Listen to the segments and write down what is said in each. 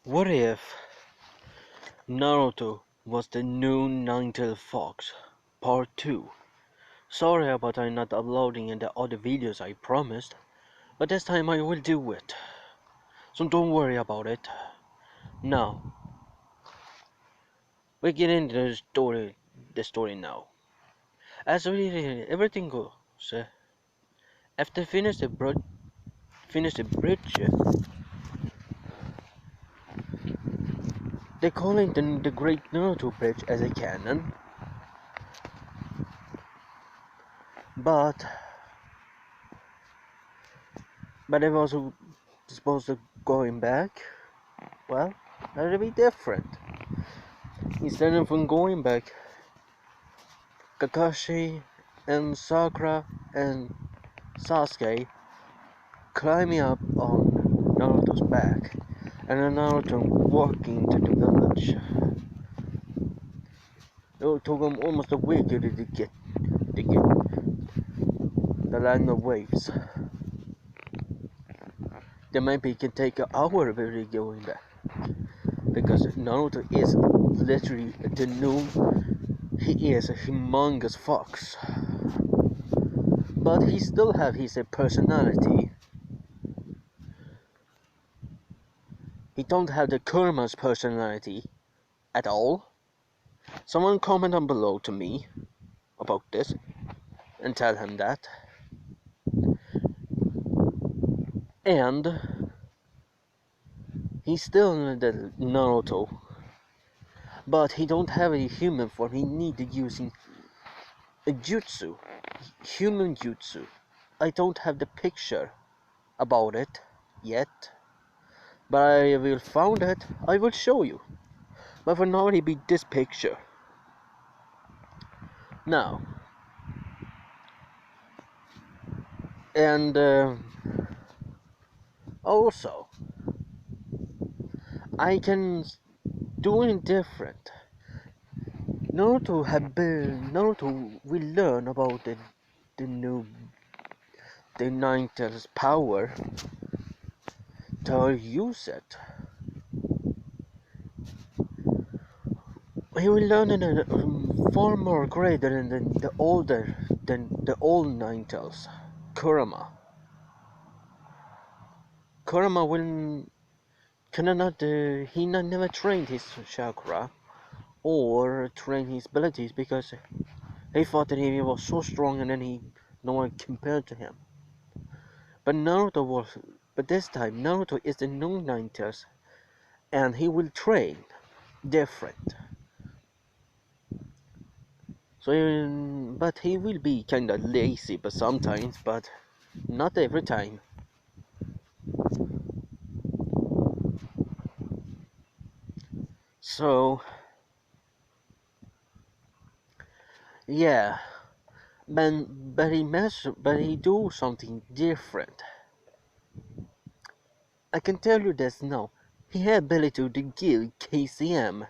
What if Naruto was the new Ninetails Fox Part 2? Sorry about I not uploading in the other videos I promised, but this time I will do it. So don't worry about it. Now, we get into the story now. As everything goes, after finish the bridge, they call it the Great Naruto Bridge as a canon, but it was supposed to going back. Well, that'll be different. Instead of going back, Kakashi and Sakura and Sasuke climbing up on Naruto's back, and then Naruto walking to the village. It took him almost a week to get the land of waves. Then maybe it can take an hour really going back, because Naruto is literally the new. He is a humongous fox, but he still have his personality. He don't have the Kurama's personality at all. Someone comment down below to me about this and tell him that. And he's still the Naruto, but he don't have a human form. He need using a jutsu, human jutsu. I don't have the picture about it yet, but I will find it. I will show you. But for now, it be this picture. Now, and also, I can do it different. Naruto will learn about the new the ninetails power to use it. He will learn in a far more greater than the old ninetails. Kurama. Kurama will cannot he never trained his chakra or trained his abilities because he thought that he was so strong and then no one compared to him. But this time Naruto is the new ninetails and he will train different. So, but he will be kinda lazy, but sometimes, but not every time. So, yeah, but he do something different. I can tell you this now. He had ability to give KCM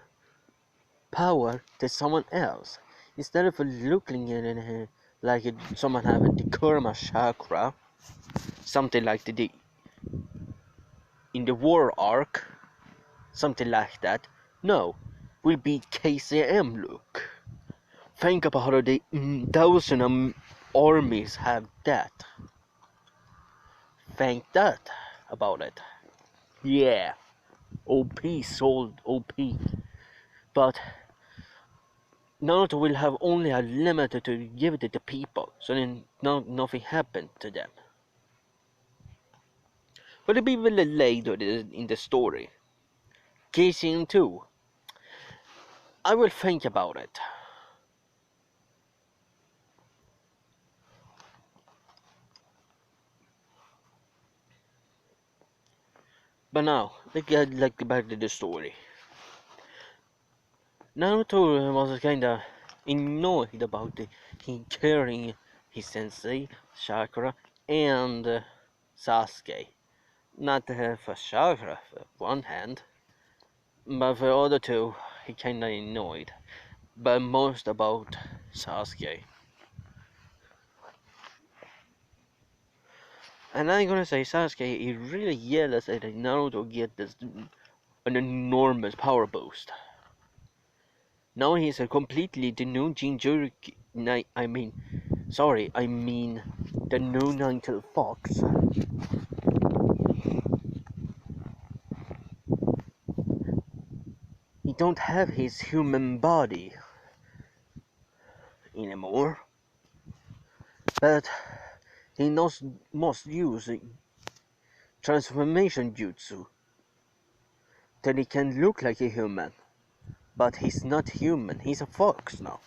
power to someone else instead of looking at it like someone having the Kurama chakra, something like the in the war arc, something like that. No, will be KCM look. Think about how the thousand armies have that. Think that about it. Yeah, OP sold OP, but Naruto will have only a limit to give it to the people, so then nothing happened to them. But it'll be really later in the story. Casing 2. I will think about it. But now, let's get back to the story. Naruto was kinda annoyed about he carrying his sensei, Sakura, and Sasuke. Not for Sakura, for one hand, but for the other two, he kinda annoyed. But most about Sasuke. And I'm gonna say Sasuke is really jealous that Naruto get this an enormous power boost. Now he's a completely the new ginger. I mean the new ninetails fox. He don't have his human body anymore, but he must use transformation jutsu that he can look like a human, but he's not human. He's a fox now.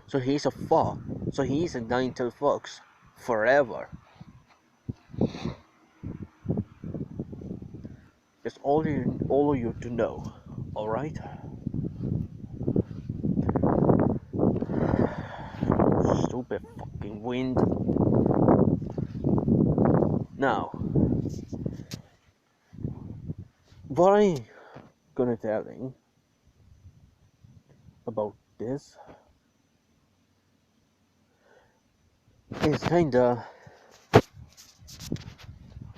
So he's a fox. So he's a ninetails fox forever. That's all of you to know. All right. Stupid fucking wind. Now, what I'm gonna tell you about this is kinda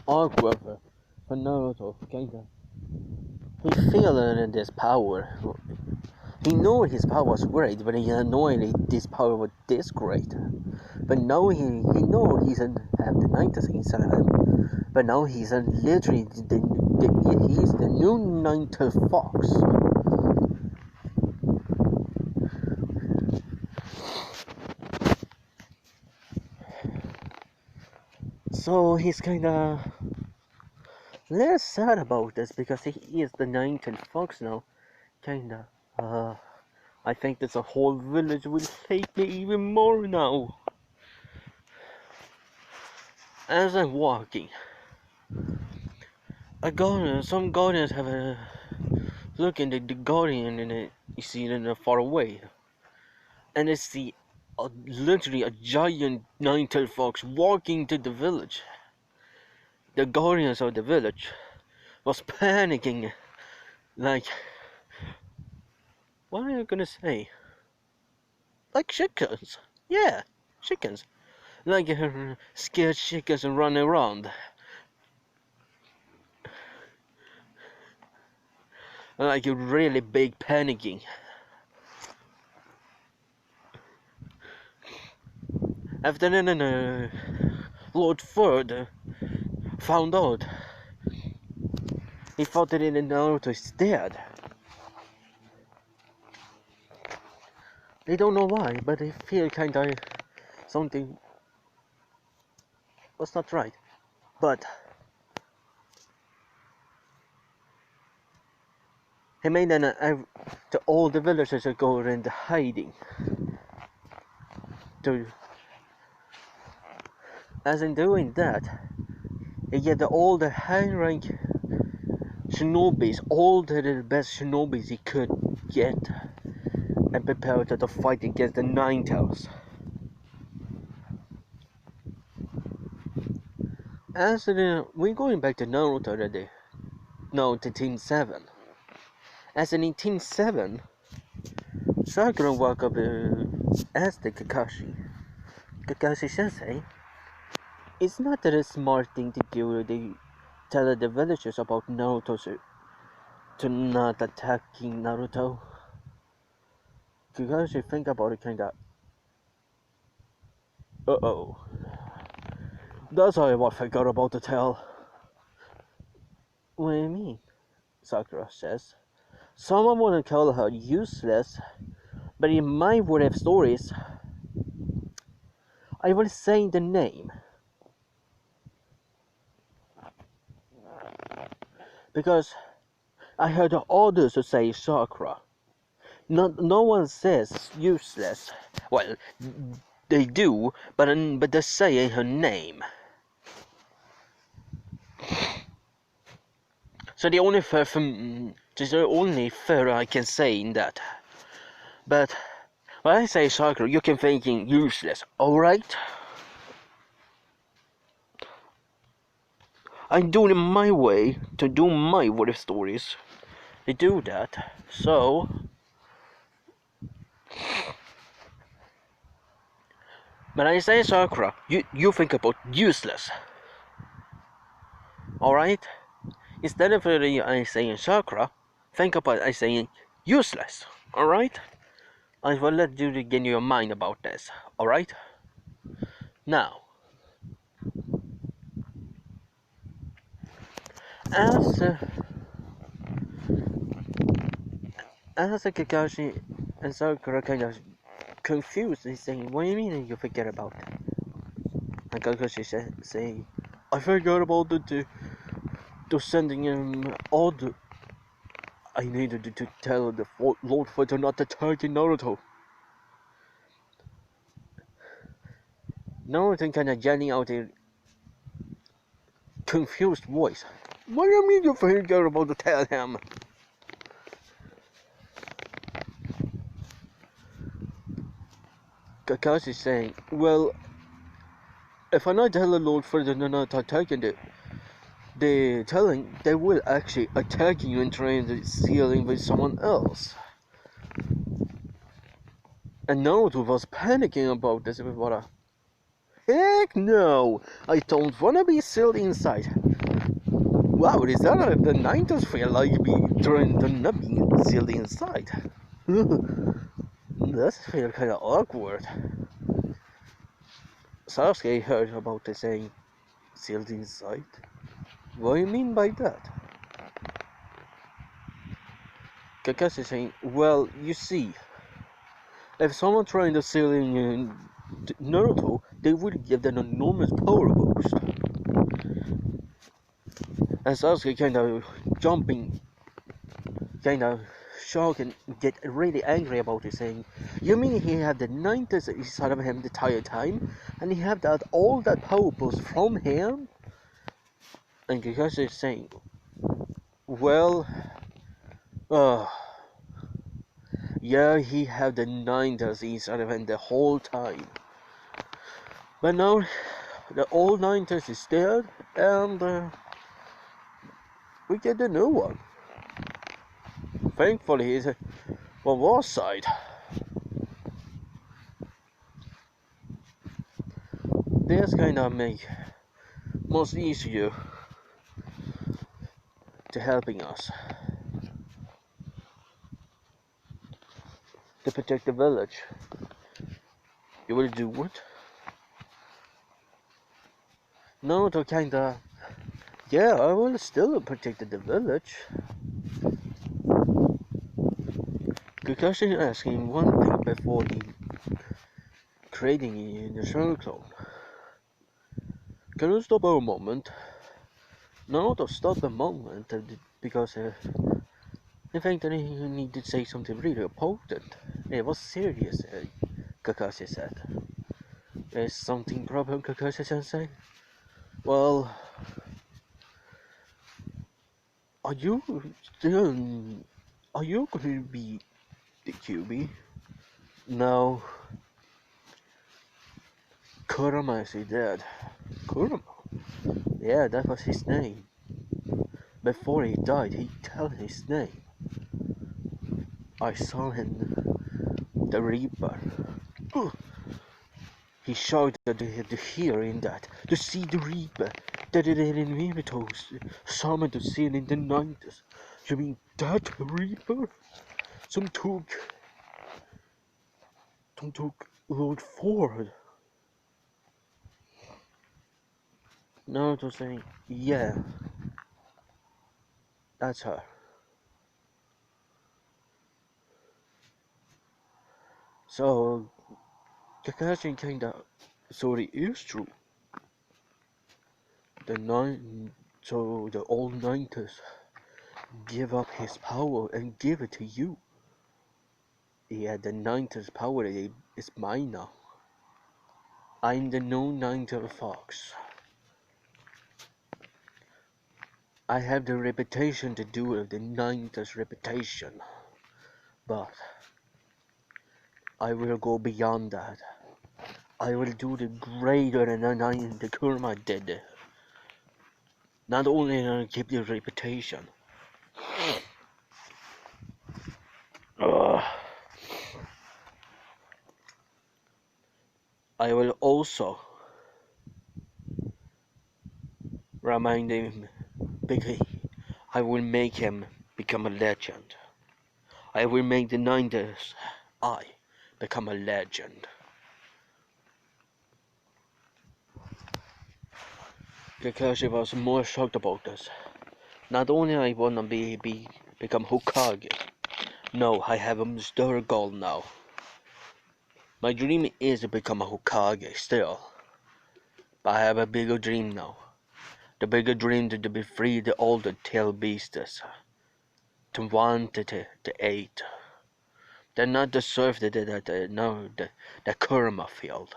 awkward for Naruto. Kinda, he feeling this power. He knew his power was great, but he annoyed this power was this great. But now he know he's have the ninetails inside of him. But now he's literally he's the new ninetails fox. So he's kinda less sad about this because he is the ninetails fox now. Kinda. I think that the whole village will hate me even more now. As I'm walking, some guardians have a look in the guardian and you see it far away. And I see literally a giant ninetails fox walking to the village. The guardians of the village was panicking, like, what are you gonna say? Like chickens. Yeah, chickens. Like scared chickens and running around. Like a really big panicking. After then, Lord Ford found out. He thought that Naruto is dead. They don't know why, but they feel kinda something was not right. But he made to all the villagers to go into hiding. As in doing that, he get all the high rank shinobis, all the best shinobis he could get, and prepare to fight against the ninetails. As we're going back to Naruto already. No, to Team 7. As in Team 7, Sakura woke up asked the Kakashi Sensei, it's not that a smart thing to do to tell the villagers about Naruto to not attacking Naruto. Kakashi think about it kinda, uh-oh. That's all I forgot about to tell. What do you mean? Sakura says. Someone wanna call her useless, but in my what if stories, I will say the name. Because I heard the others say Sakura. No one says useless. Well, they do, but they say her name. So the only fair I can say in that. But when I say Sakura, you can thinking useless, alright? I'm doing it my way to do my what if stories. They do that, so when I say Sakura, you think about useless. Alright? Instead of I saying chakra, think about I saying useless. Alright? I will let you get your mind about this. Alright? Now, as Kakashi and Sakura kind of confused, he's saying, "What do you mean you forget about that?" And Kakashi saying, "I forgot about the sending him all the. I needed to tell the Lord Fighter not attacking Naruto." Naruto kind of yelling out a confused voice. "What do you mean you forgot about to tell him?" Kakashi saying, "Well, if I not tell the Lord Fighter not attacking the telling, they will actually attack you and try to sealing with someone else." And Naruto was panicking about this. What a heck no! I don't wanna be sealed inside. Wow, is that how the ninjas feel like trying to not be sealed inside? That feels kinda awkward. Sasuke heard about the saying sealed inside. What do you mean by that? Kakashi saying, well, you see, if someone trying to seal in Naruto, they would give them an enormous power boost. And Sasuke kind of jumping, kind of shocked and get really angry about it, saying, "You mean he had the ninjas inside of him the entire time, and he had that all that power boost from him?" And Kakashi is saying, "Well, uh, yeah, he had the ninjas inside of him the whole time, but now the old ninjas is dead, and we get a new one. Thankfully, he's on our side." This kind of make most easier to helping us to protect the village. You will do what? Naruto kinda, yeah, I will still protect the village. Kakashi asked him one thing before he creating the Shadow Clone. Can you stop a moment? Naruto stopped a moment because in fact that he needed to say something really important. It was serious, Kakashi said. "Is something problem, Kakashi-sensei?" "Well, are you still... Are you going to be the QB?" "No, Kurama is dead." "Kurama?" "Yeah, that was his name. Before he died, he told his name. I saw him, the Reaper." Ugh. He shouted to hear in that, to see the Reaper, that it had in Naruto's summoned to see in the 90s. "You mean that Reaper? Some took Lord Ford." Naruto saying, "Yeah, that's her." So Kakashi kinda, so it is true. So the old ninjas give up his power and give it to you. Yeah, the ninjas power is mine now. I'm the new ninja fox. I have the reputation to do it, the ninjas reputation. But I will go beyond that. I will do the greater than the Kurama did. Not only will I keep the reputation, uh, I will also remind him, Biggie, I will make him become a legend. I will make the ninjas I become a legend. Kakashi was more shocked about this. Not only I wanna become Hokage. No, I have a much goal now. My dream is to become a Hokage still. But I have a bigger dream now. The bigger dream to be free the older tail beasts. To want to eat. They not deserve the karma field.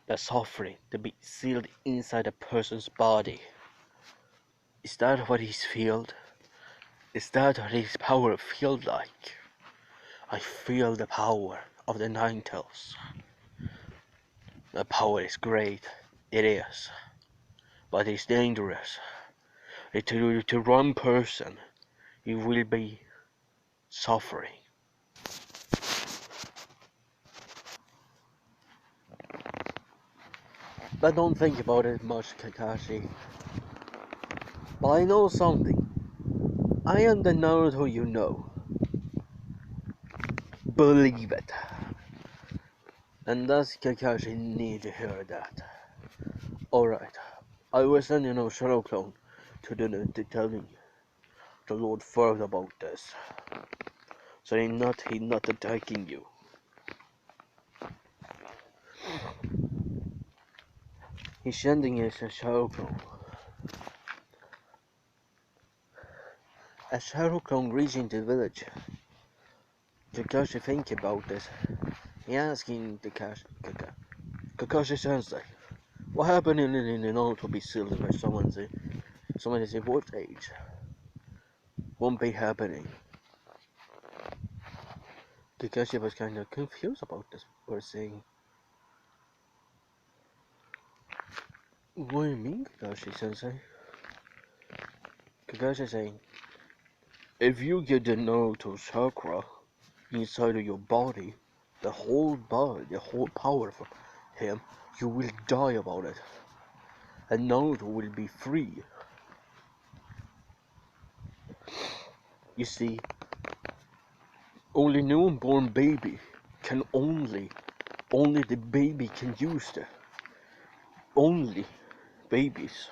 The suffering to be sealed inside a person's body. Is that what he's feel? Is that what his power feel like? I feel the power of the ninetails. The power is great, it is, but it's dangerous. To one person, you will be suffering. But don't think about it much, Kakashi. But I know something. I am the Naruto you know. Believe it. And does Kakashi need to hear that? Alright, I will send Shadow Clone to telling the Lord further about this. So he not attacking you. He's sending us a Shadow Clone. As Shadow Clone reaching the village, Kakashi think about this. He asking Kakashi Sensei, what happened in order to be sealed by someone is in what age? Won't be happening. Kakashi was kind of confused about this. We're saying, what do you mean, Kakashi Sensei? Kakashi saying, if you get the Naruto chakra inside of your body, the whole power of him, you will die about it. And Naruto will be free. You see, only newborn baby can only the baby can use it. Only babies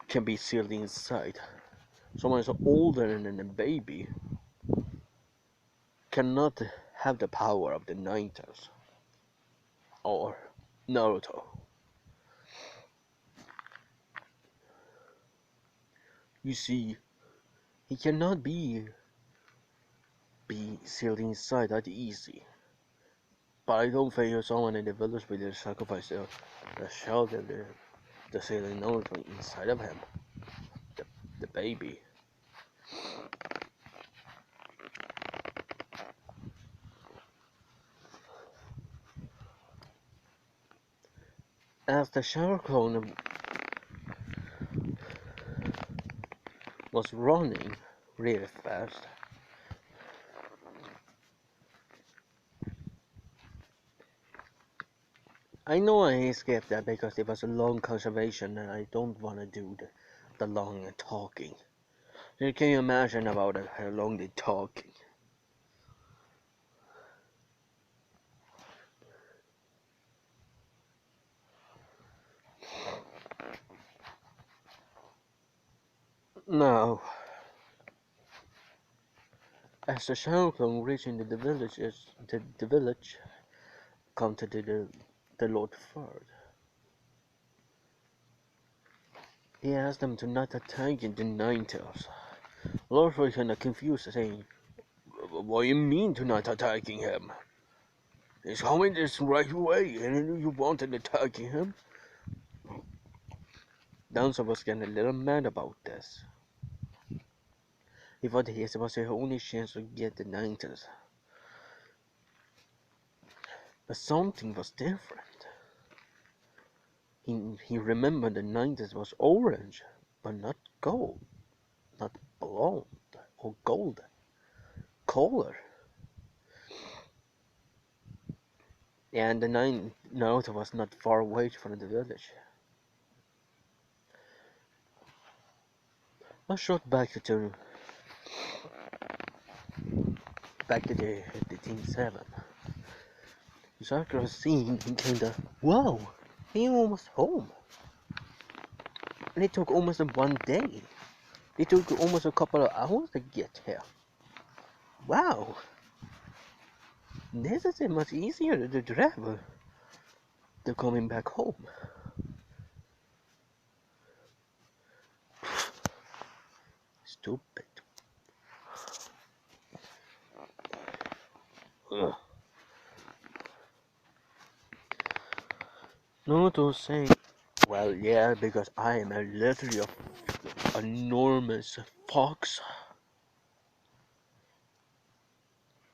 can be sealed inside. Someone is older than a baby cannot have the power of the ninjas or Naruto. You see, he cannot be sealed inside that easy. But I don't think someone in the village will sacrifice the child of the sealing Naruto inside of him, the baby. As the Shadow Clone was running really fast, I know I skipped that because it was a long conservation and I don't want to do the long talking. You can imagine about it, how long they talking. Now, as the Shadow Clone reaching the village, the village come to the Lord Ford. He asked them to not attack the ninetails. Lord Ford kinda confused, saying, what do you mean to not attacking him? He's coming this right way, and you wanted attacking him? Danzo was getting a little mad about this. He thought his was his only chance to get the ninjas. But something was different. He remembered the ninjas was orange, but not gold, not blonde or golden color. And the Naruto was not far away from the village. A shot back to the Team 7. Sakura scene and kinda, wow, he almost home. And it took almost 1 day. It took almost a couple of hours to get here. Wow, this is much easier to travel than coming back home. Stupid. Ugh. Naruto saying, well, yeah, because I am literally a enormous fox.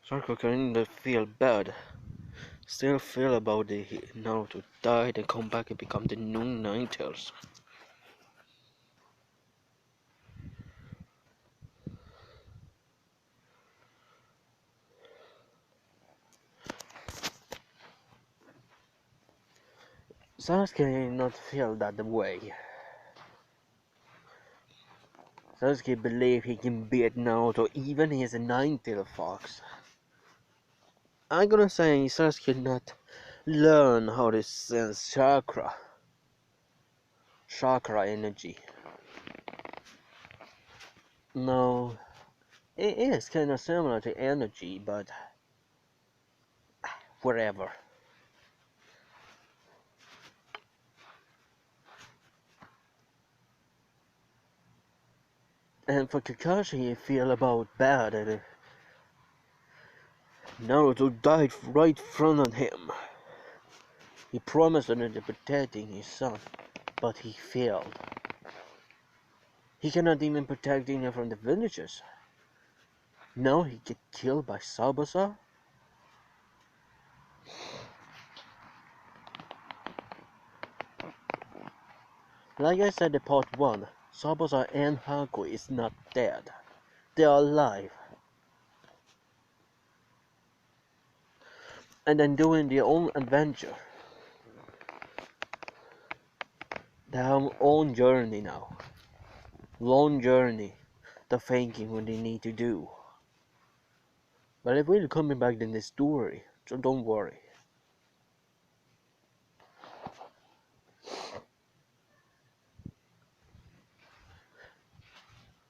Sarko kinda feel bad. Still feel about the Naruto died and come back and become the new ninetails. Sasuke not feel that way. Sasuke believe he can beat Naruto even he is a nine-tailed fox. I'm gonna say Sasuke not learn how to sense chakra energy. No, it is kinda similar to energy, but whatever. And for Kakashi, he feel about bad that Naruto died right in front of him. He promised to protecting his son, but he failed. He cannot even protect him from the villagers. Now he get killed by Sabasa. Like I said in part 1, Sabasa and Haku is not dead. They are alive. And then doing their own adventure. Their own journey now. Long journey. The thinking what they need to do. But it will coming back in the story, so don't worry.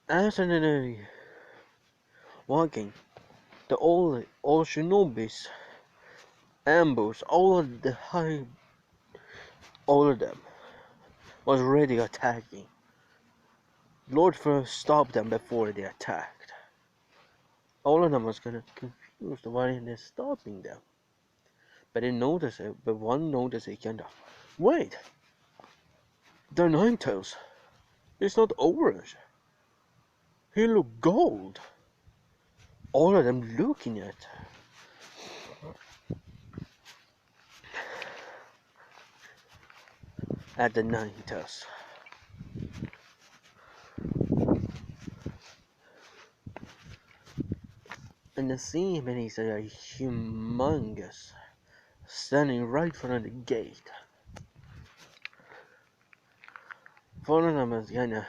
As an walking, the all shinobis ambush all of them was ready attacking. Lord first stopped them before they attacked. All of them was kind of confused why they're stopping them. But they noticed it, but one noticed it kind of, wait, they're ninetails. It's not orange. He look gold. All of them looking at the ninetails. And the scene when he's humongous, standing right in front of the gate. One of them is kinda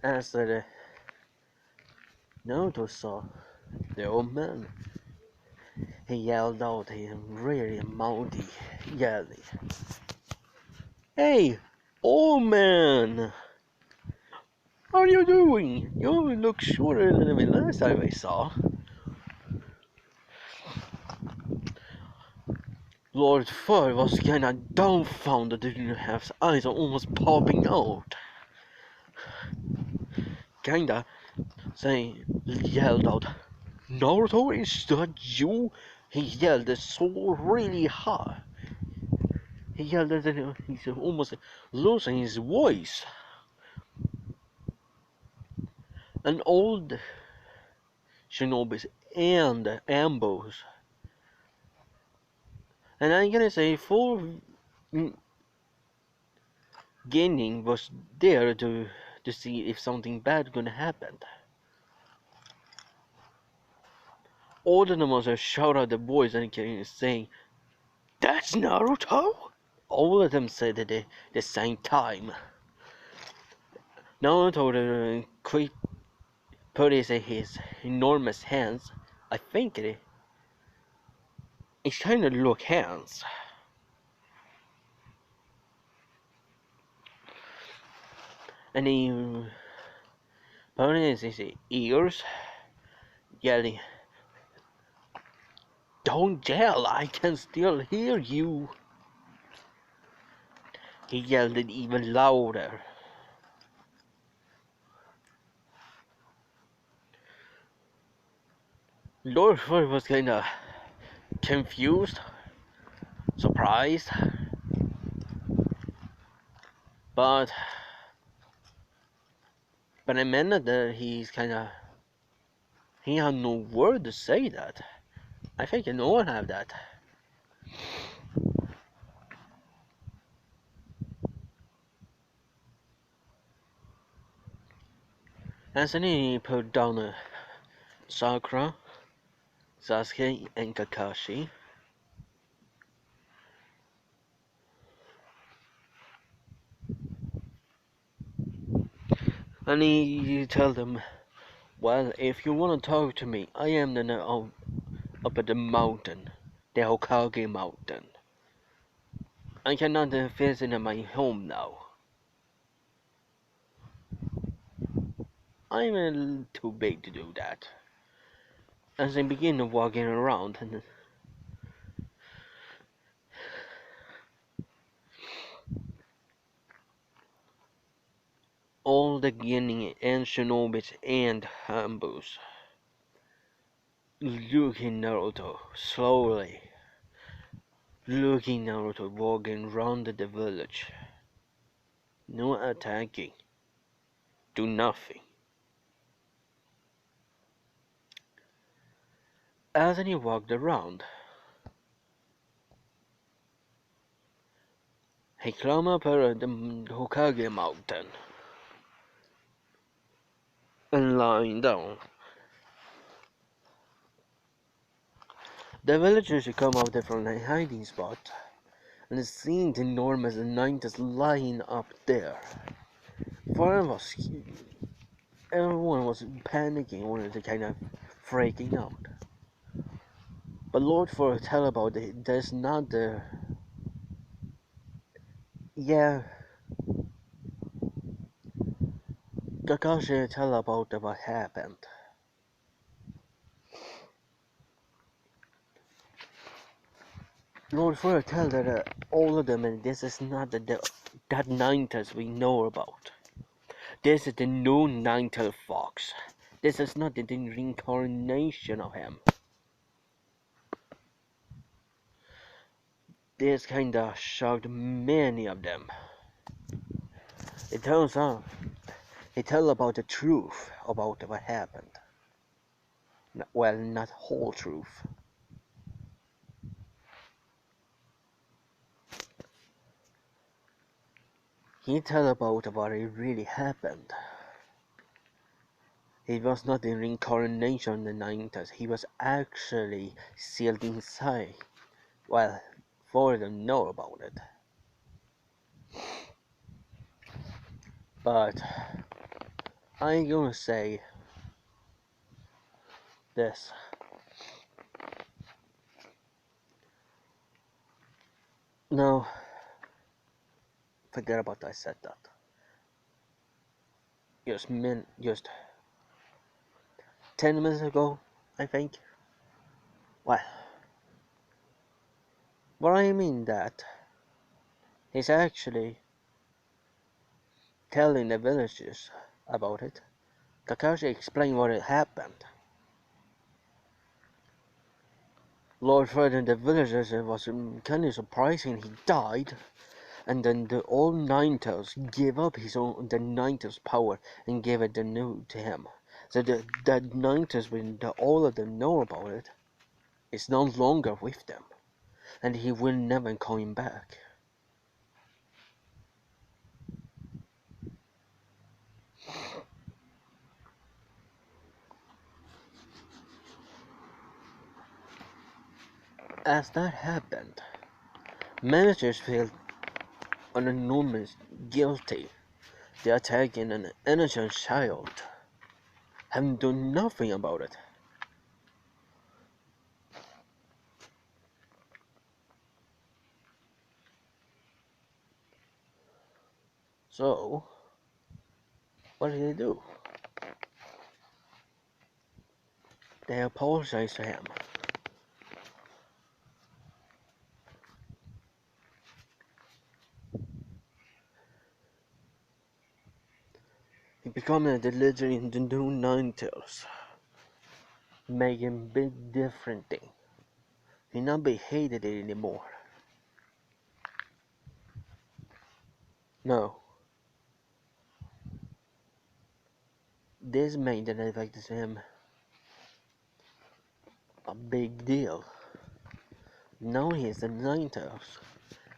as the Naruto saw the old man. He yelled out in really mouthy yelling. Hey, old man! How are you doing? You look shorter than the last time I saw. Lord Fur was kinda dumbfounded, didn't have his eyes almost popping out. Kinda saying, yelled out, Naruto, is that you? He yelled so really hard. He yelled that he's almost losing his voice. An old shinobis and ambush. And I'm gonna say full Gaining was there to see if something bad gonna happen. All the monsters shout at the boys and saying, that's Naruto? all of them said it at the same time. Naruto quick put it in his enormous hands. I think it kind of look hands. And he put it in his ears, yelling, "Don't yell, I can still hear you." He yelled it even louder. Lord Ford was kinda confused, surprised, but a minute there he had no word to say that. I think no one have that. And then he put down Sakura, Sasuke, and Kakashi. And he told them, "Well, if you want to talk to me, I am up at the mountain, the Hokage mountain. I cannot visit my home now. I'm a little too big to do that." As they begin walking around, and all the Genin and Shinobis and Hambus looking Naruto slowly, looking Naruto walking round the village. No attacking, do nothing. As he walked around, he climbed up the Hokage mountain and lying down. The villagers come out from their hiding spot and seeing the enormous ninjas lying up there. Everyone was panicking or they kind of freaking out. But Lord for tell about it, there's not the yeah Kakashi tell about what happened. Lord for tell that all of them and this is not that ninjas we know about. This is the new ninetail fox. This is not the reincarnation of him. This kinda shocked many of them. It turns out he tell about the truth about what happened. Well, not whole truth. He tell about what really happened. He was not the reincarnation of the ninjas. He was actually sealed inside. Well, four of them know about it. But I'm gonna say this. No, forget about I said that. Just 10 minutes ago, I think. Well, what I mean that he's actually telling the villagers about it. Kakashi explained what had happened. Lord Fred and the villagers, it was kind of surprising he died, and then the old Ninetales gave up the Ninetales power and gave it the new to him. So the Ninetales, when all of them know about it, is no longer with them, and he will never come back. As that happened, managers felt an enormous guilty. They attacking an innocent child. Haven't done nothing about it. So, what did they do? They apologized to him. He became the leader in the new ninetails, making big different thing. He not be hated anymore. No, this made the effect to him a big deal. Now he is the ninetails,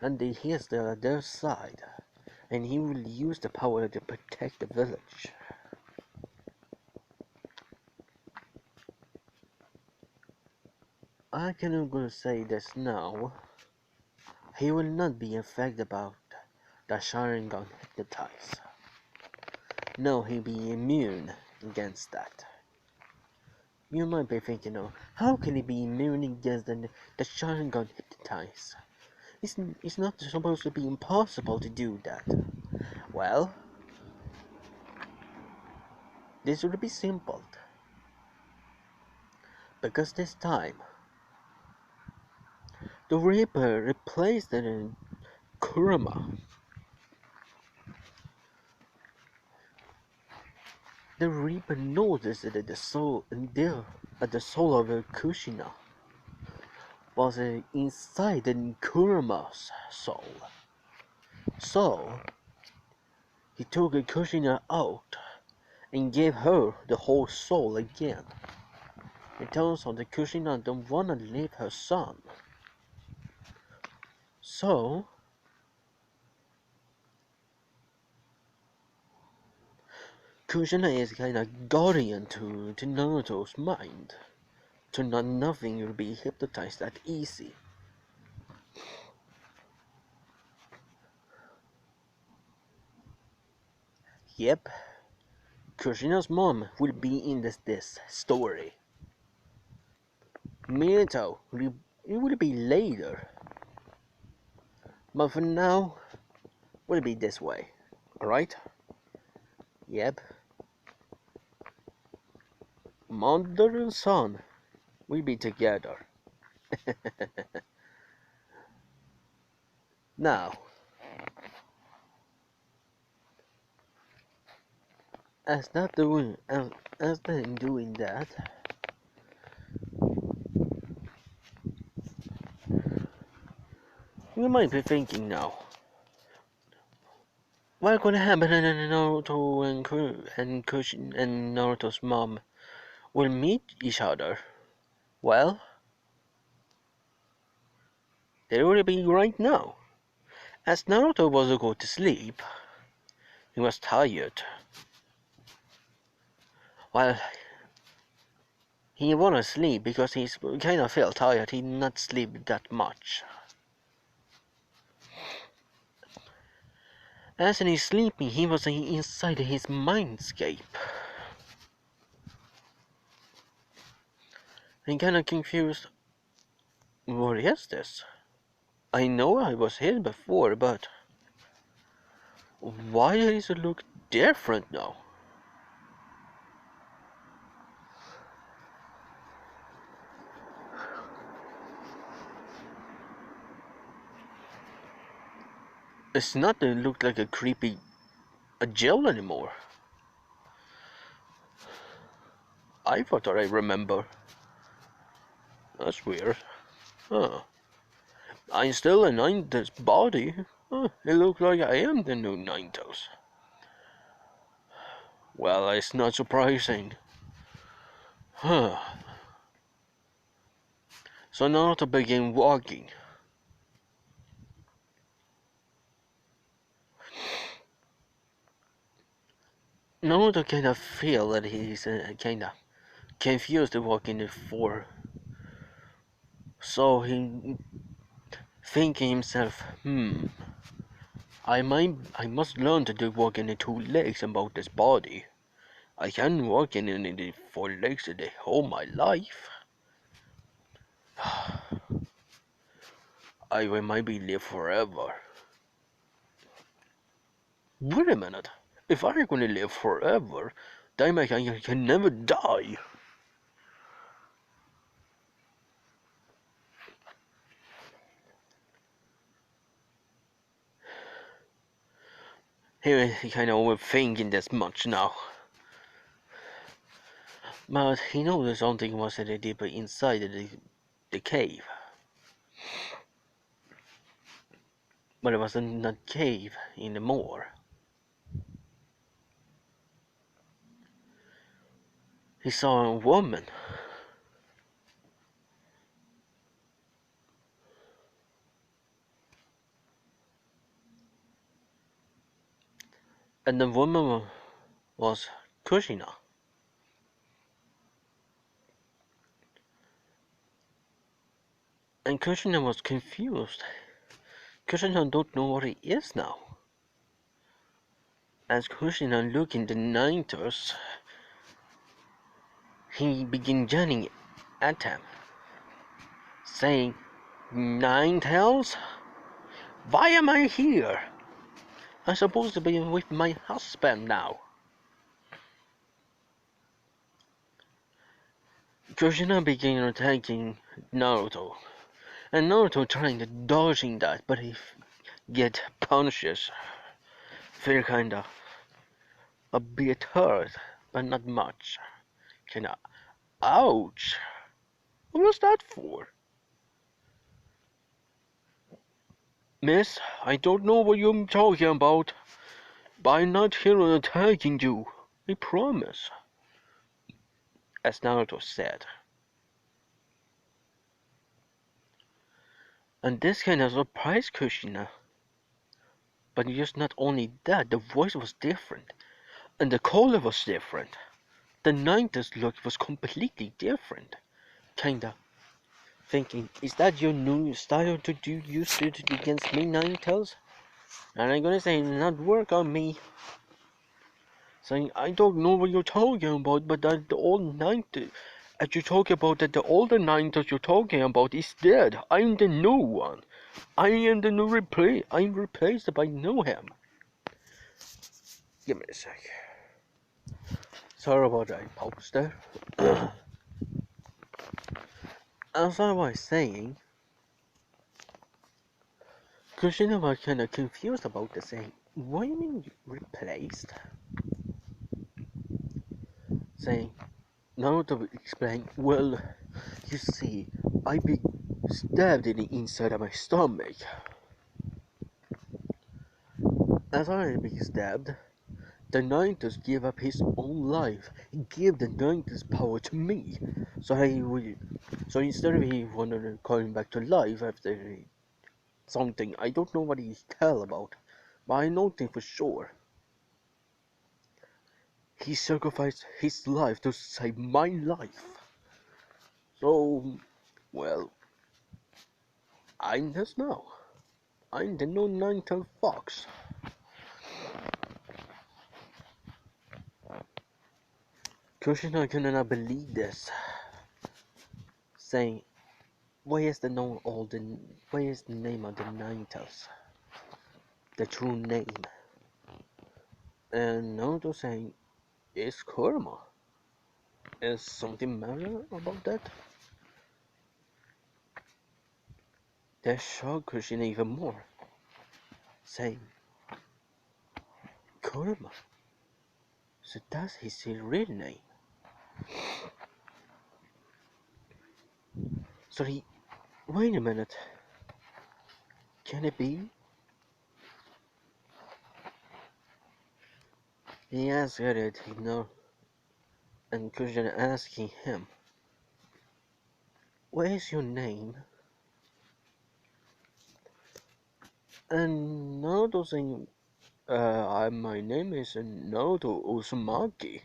and he is the other side, and he will use the power to protect the village. I cannot say this now. He will not be affected about the Sharingan hypnotize. No, he'll be immune against that. You might be thinking, oh, how can he be immune against the Sharingan hypnotize? It's not supposed to be impossible to do that. Well, this would be simple. Because this time, the Reaper replaced it in Kurama. The Reaper noticed that the soul of Kushina was inside the Kurama's soul. So he took Kushina out and gave her the whole soul again. It turns out that Kushina don't wanna leave her son. So Kushina is kinda guardian to Naruto's mind. To not nothing will be hypnotized that easy. Yep, Kushina's mom will be in this story. Minato, it will be later. But for now, will be this way. Alright? Yep. Mother and son will be together. Now, as they're doing that, you might be thinking now, what could happen when Naruto and Kushin and Naruto's mom will meet each other? Well, they will be right now. As Naruto was to go to sleep, he was tired. Well, he wanted to sleep because he kind of felt tired. He did not sleep that much. As he's sleeping, he was inside his mindscape. I'm kinda confused. What is this? I know I was here before, but why does it look different now? It's not that it looked like a jail anymore. I thought I remember. That's weird. Huh. I'm still a Ninetales body. Huh. It looks like I am the new Ninetales. Well, it's not surprising. Huh. So Naruto began walking. Naruto kind of feel that he's kind of confused to walk in the floor. So he thinking himself, I must learn to do walk in the two legs about this body. I can walk in the four legs the whole my life. I will maybe live forever. Wait a minute. If I'm gonna live forever, then I can never die. He kind of overthinking this much now. But he knows something was a deeper inside the cave. But it wasn't a cave anymore. He saw a woman. And the woman was Kushina. And Kushina was confused. Kushina don't know what he is now. As Kushina looked in the ninetales, he began yelling at him, saying, "Ninetails? Why am I here? I'm supposed to be with my husband now." Kushina began attacking Naruto, and Naruto trying to dodging that, but he get punches. Feel kinda a bit hurt, but not much. Kinda, ouch! What was that for? Miss, I don't know what you're talking about, but I'm not here attacking you. I promise. As Naruto said. And this kind of surprised Kushina. But just not only that, the voice was different. And the color was different. The 90s look was completely different. Kinda thinking, is that your new style to do use it against me, Ninetales? And I'm gonna say, not work on me. Saying, I don't know what you're talking about, but that the old 90s, as you talk about that the older 90s you're talking about is dead. I'm the new one. I am the new replace. I'm replaced by new him. Give me a sec. Sorry about that pause there. As I was saying, Kushina was kinda confused about the saying, what do you mean replaced? Saying, Naruto explained, well, you see, I be stabbed in the inside of my stomach. As I be stabbed, the ninetales gave up his own life and gave the ninetales power to me. So instead of he wanted to coming back to life after something, I don't know what he tell about, but I know thing for sure. He sacrificed his life to save my life. So, well, I'm this now. I'm the new ninetale fox. Kushina could not believe this, saying, "Why is the known all the why is the name of the ninetales? The true name?" And Naruto saying, "It's Kurama. Is something matter about that?" That shocked Kushina even more, saying, "Kurama? So that's his real name?" So he, wait a minute, can it be? He asked it, you know, and Kushina asking him, "What is your name?" And Naruto saying, my name is Naruto Uzumaki."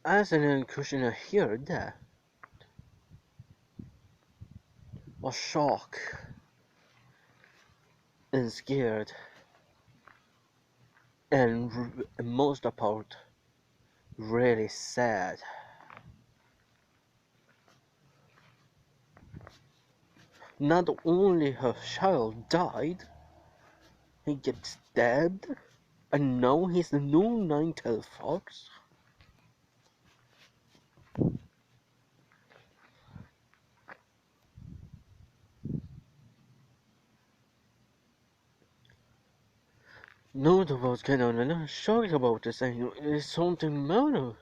As an Kushina heard that, was shocked and scared, and most part, really sad. Not only her child died, he gets stabbed, and now he's the new ninetails fox. Naruto was kind of shocked about this, and it's something matter.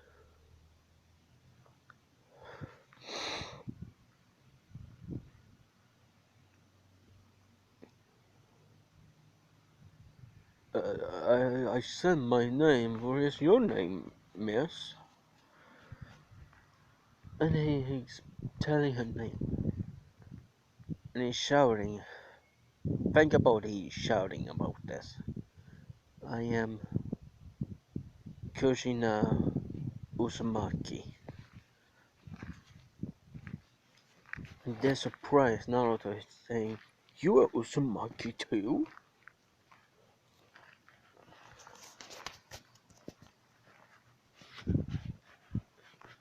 I said my name. What is your name, miss? And he's telling her name, and he's shouting. Think about he's shouting about this. I am Kushina Uzumaki. And they're surprised Naruto is saying, you are Uzumaki too?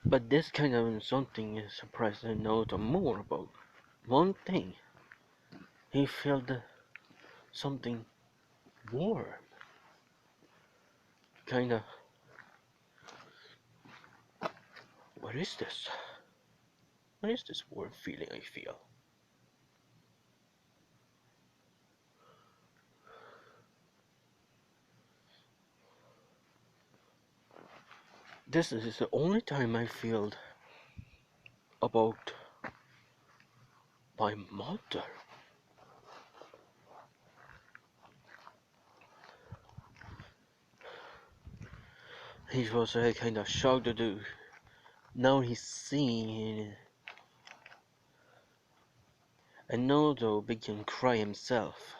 But this kind of something is surprising Naruto more about. One thing, he felt something warm. Kinda, what is this? What is this warm feeling I feel? This is the only time I feel about my mother. He was kind of shocked to do. Now he's seeing, and Naruto began to cry himself.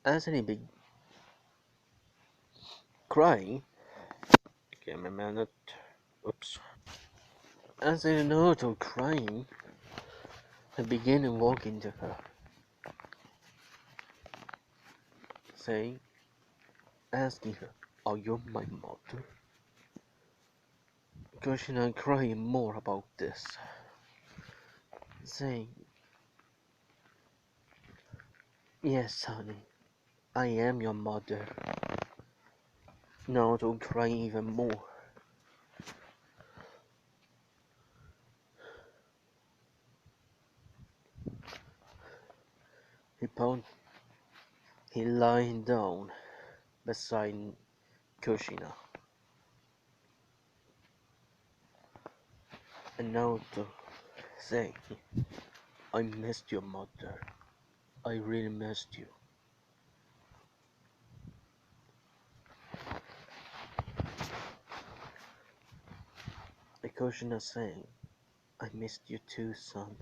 As he began crying, give me a minute. Oops. As Naruto crying, I began to walk into her, saying, asking her, "Are you my mother?" Kushina crying more about this, saying, "Yes, honey, I am your mother." Naruto crying even more. He lying down beside Kushina, and Naruto saying, "I missed your mother. I really missed you." And Kushina saying, "I missed you too, son.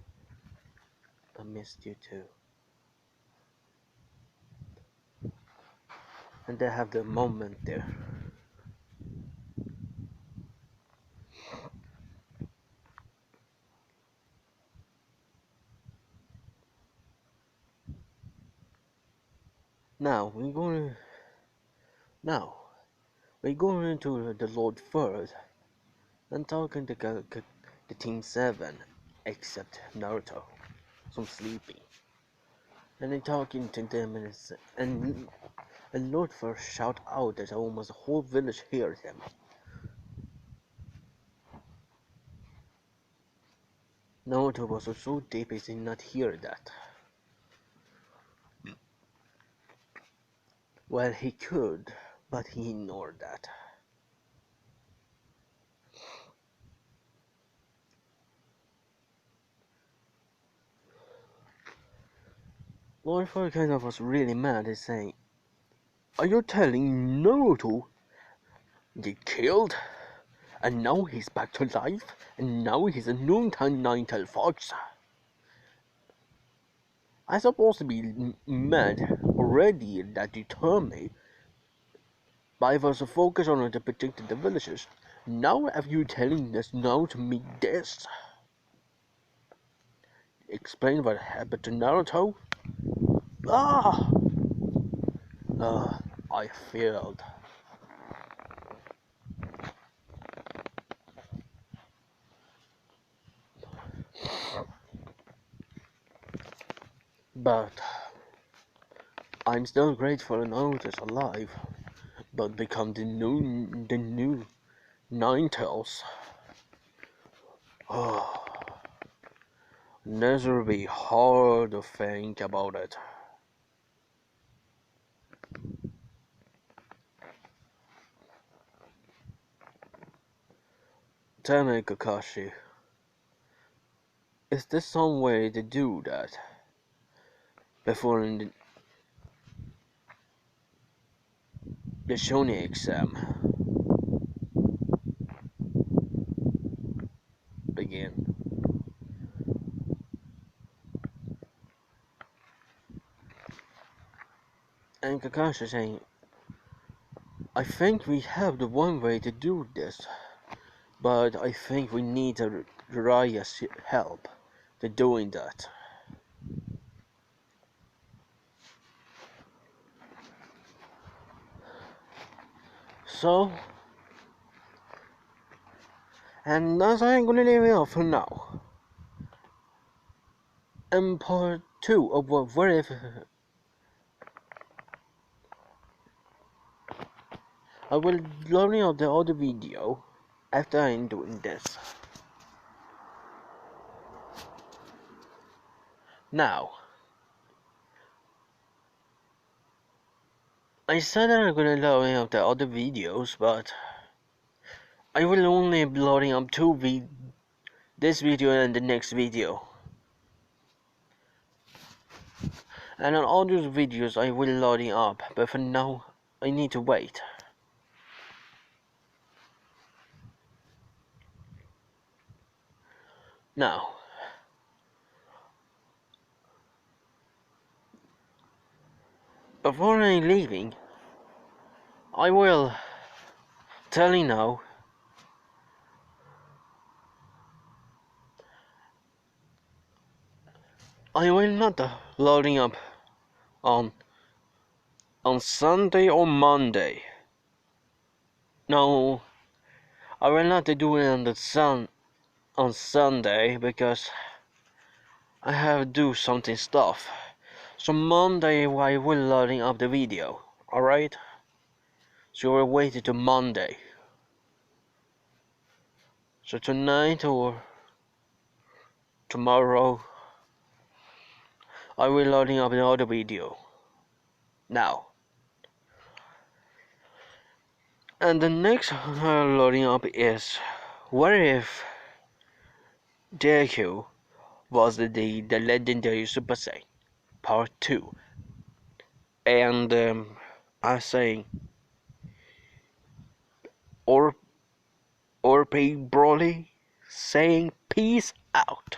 I missed you too." And they have the moment there. Now we're going into the Lord first and talking to the Team 7, except Naruto, some sleepy. And they're talking to them and Lord first shout out that almost the whole village hears him. Naruto was so deep he did not hear that. Well, he could, but he ignored that. Lord Fur kind of was really mad. He's saying, "Are you telling Naruto get killed? And now he's back to life? And now he's a noontime ninetail fox?" I'm supposed to be mad already that you turned me, but I was focused on the protecting the villagers. Now are you telling us now to meet this? Explain what happened to Naruto? Ah! I failed. But I'm still grateful Naruto's alive, but become the new ninetails. Oh, this will be hard to think about it. Tell me, Kakashi, is there some way to do that before the Shonin exam begin? And Kakashi saying, I think we have the one way to do this, but I think we need Raya's help to doing that. So, and that's I'm gonna leave it off for now. And part 2 of what if I will loading up the other video after I'm doing this. Now, I said that I'm gonna loading up the other videos, but I will only be loading up this video and the next video. And on other videos I will loading up, but for now I need to wait. Now, before I'm leaving, I will tell you now I will not loading up on Sunday or Monday. No, I will not do it on Sunday because I have to do something stuff. So Monday I will loading up the video. Alright? So we'll wait until Monday. So tonight or tomorrow I will loading up another video. Now. And the next loading up is what if Deku was the legendary Super Saiyan Part 2. And I say or Broly saying peace out.